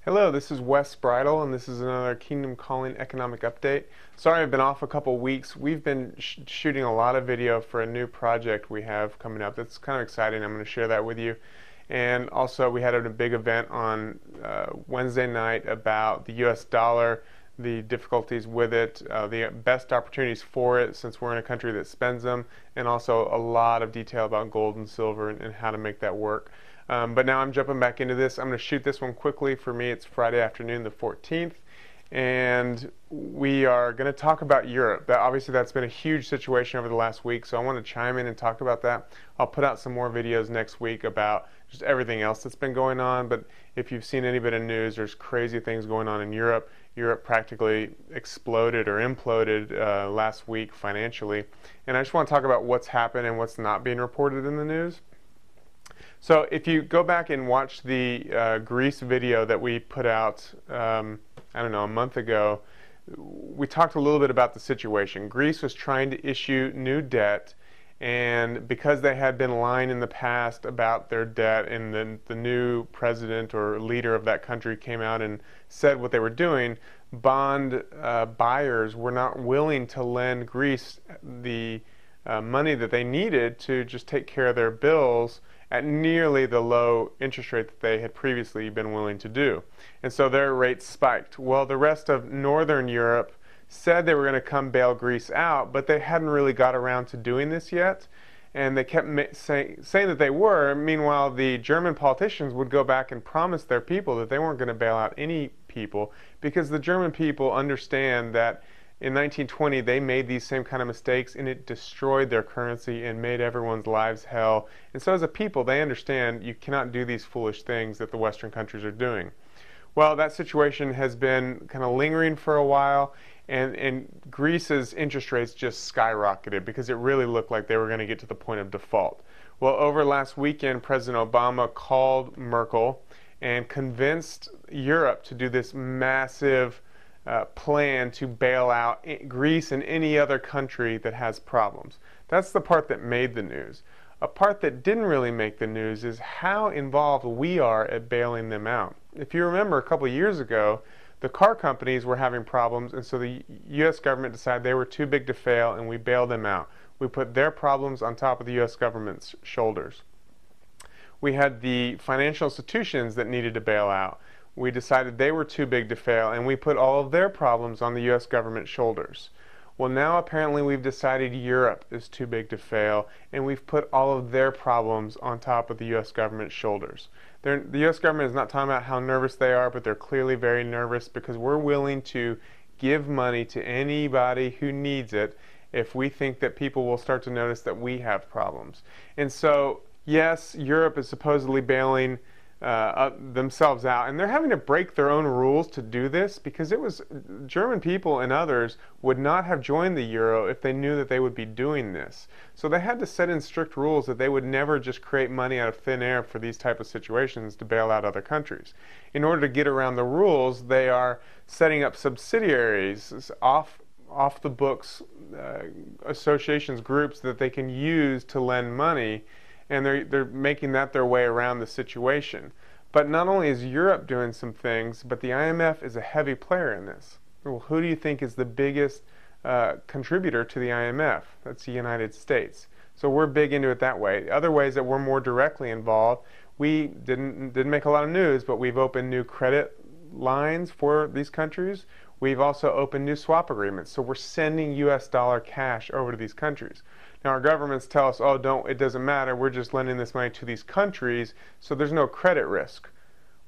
Hello, this is Wes Bridle, and this is another Kingdom Calling economic update. Sorry I've been off a couple weeks. We've been shooting a lot of video for a new project we have coming up. That's kind of exciting. I'm going to share that with you. And also, we had a big event on Wednesday night about the US dollar, the difficulties with it, the best opportunities for it since we're in a country that spends them, and also a lot of detail about gold and silver and how to make that work. But now I'm jumping back into this. I'm going to shoot this one quickly. For me, it's Friday afternoon, the 14th. And we are going to talk about Europe. Obviously, that's been a huge situation over the last week, so I want to chime in and talk about that. I'll put out some more videos next week about just everything else that's been going on. But if you've seen any bit of news, there's crazy things going on in Europe. Europe practically exploded or imploded last week financially. And I just want to talk about what's happened and what's not being reported in the news. So if you go back and watch the Greece video that we put out, I don't know, a month ago, we talked a little bit about the situation. Greece was trying to issue new debt, and because they had been lying in the past about their debt, and then the new president or leader of that country came out and said what they were doing, bond buyers were not willing to lend Greece the money that they needed to just take care of their bills at nearly the low interest rate that they had previously been willing to do. And so their rates spiked. Well, the rest of Northern Europe said they were going to come bail Greece out, but they hadn't really got around to doing this yet. And they kept saying that they were. Meanwhile, the German politicians would go back and promise their people that they weren't going to bail out any people, because the German people understand that in 1920, they made these same kind of mistakes, and it destroyed their currency and made everyone's lives hell. And so as a people, they understand you cannot do these foolish things that the Western countries are doing. Well, that situation has been kind of lingering for a while, and Greece's interest rates just skyrocketed because it really looked like they were going to get to the point of default. Well, over last weekend, President Obama called Merkel and convinced Europe to do this massive plan to bail out Greece and any other country that has problems. That's the part that made the news. A part that didn't really make the news is how involved we are at bailing them out. If you remember, a couple of years ago, the car companies were having problems, and so the U.S. government decided they were too big to fail, and we bailed them out. We put their problems on top of the U.S. government's shoulders. We had the financial institutions that needed to bail out. We decided they were too big to fail, and we put all of their problems on the U.S. government's shoulders. Well, now apparently we've decided Europe is too big to fail, and we've put all of their problems on top of the U.S. government's shoulders. The U.S. government is not talking about how nervous they are, but they're clearly very nervous because we're willing to give money to anybody who needs it if we think that people will start to notice that we have problems. And so, yes, Europe is supposedly bailing themselves out, and they're having to break their own rules to do this, because it was German people and others would not have joined the euro if they knew that they would be doing this. So they had to set in strict rules that they would never just create money out of thin air for these type of situations to bail out other countries. In order to get around the rules, they are setting up subsidiaries, off the books associations, groups that they can use to lend money, and they're making that their way around the situation. But not only is Europe doing some things, but the IMF is a heavy player in this. Well, who do you think is the biggest contributor to the IMF? That's the United States. So we're big into it that way. Other ways that we're more directly involved, we didn't make a lot of news, but we've opened new credit lines for these countries. We've also opened new swap agreements. So we're sending US dollar cash over to these countries. Now, our governments tell us, oh, it doesn't matter, we're just lending this money to these countries, so there's no credit risk.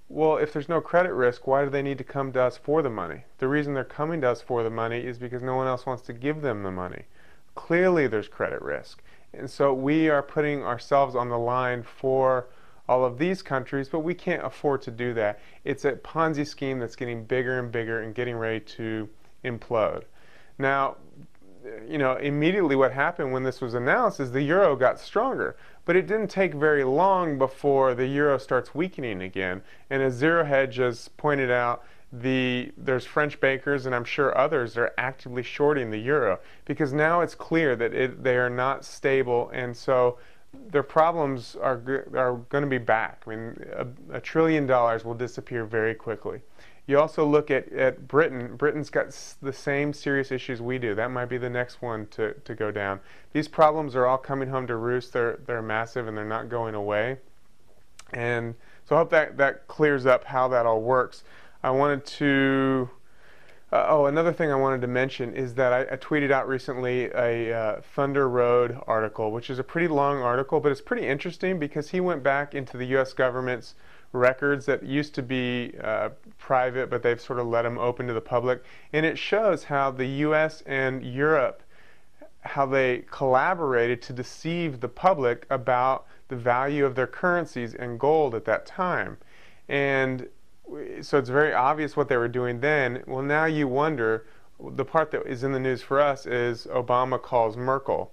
Well, if there's no credit risk, why do they need to come to us for the money? The reason they're coming to us for the money is because no one else wants to give them the money. Clearly, there's credit risk. And so we are putting ourselves on the line for all of these countries, but we can't afford to do that. It's a Ponzi scheme that's getting bigger and bigger and getting ready to implode. Now, immediately what happened when this was announced is the euro got stronger. But it didn't take very long before the euro starts weakening again. And as Zero Hedge has pointed out, there's French bankers, and I'm sure others, that are actively shorting the euro, because now it's clear that they are not stable, and so their problems are going to be back. I mean, $1 trillion will disappear very quickly. You also look at Britain. Britain's got the same serious issues we do. That might be the next one to go down. These problems are all coming home to roost. They're massive and they're not going away. And so I hope that clears up how that all works. I wanted to another thing I wanted to mention is that I tweeted out recently a Thunder Road article, which is a pretty long article, but it's pretty interesting because he went back into the U.S. government's records that used to be private, but they've sort of let them open to the public. And it shows how the U.S. and Europe, how they collaborated to deceive the public about the value of their currencies and gold at that time. And so it's very obvious what they were doing then. Well, now you wonder, the part that is in the news for us is Obama calls Merkel.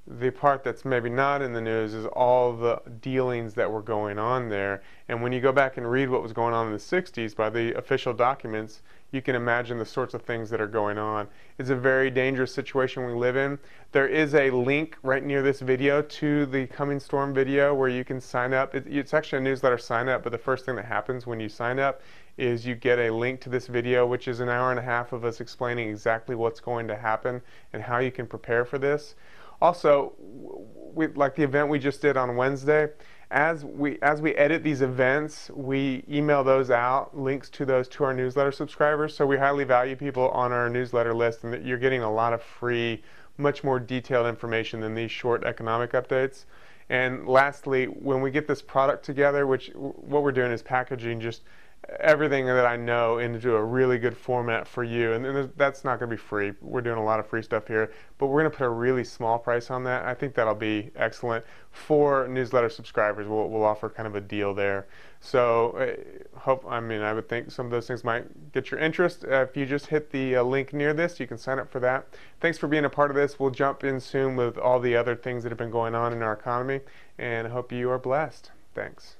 The part that's maybe not in the news is all the dealings that were going on there. And when you go back and read what was going on in the 60s by the official documents, you can imagine the sorts of things that are going on. It's a very dangerous situation we live in. There is a link right near this video to the Coming Storm video where you can sign up. It's actually a newsletter sign up, but the first thing that happens when you sign up is you get a link to this video, which is an hour and a half of us explaining exactly what's going to happen and how you can prepare for this. Also, like the event we just did on Wednesday, as we edit these events, we email those out, links to those to our newsletter subscribers. So we highly value people on our newsletter list, and that you're getting a lot of free, much more detailed information than these short economic updates. And lastly, when we get this product together, what we're doing is packaging just everything that I know into a really good format for you, and that's not going to be free. We're doing a lot of free stuff here, but we're going to put a really small price on that. I think that'll be excellent for newsletter subscribers. We'll offer kind of a deal there. So I would think some of those things might get your interest. If you just hit the link near this, you can sign up for that. Thanks for being a part of this. We'll jump in soon with all the other things that have been going on in our economy, and I hope you are blessed. Thanks.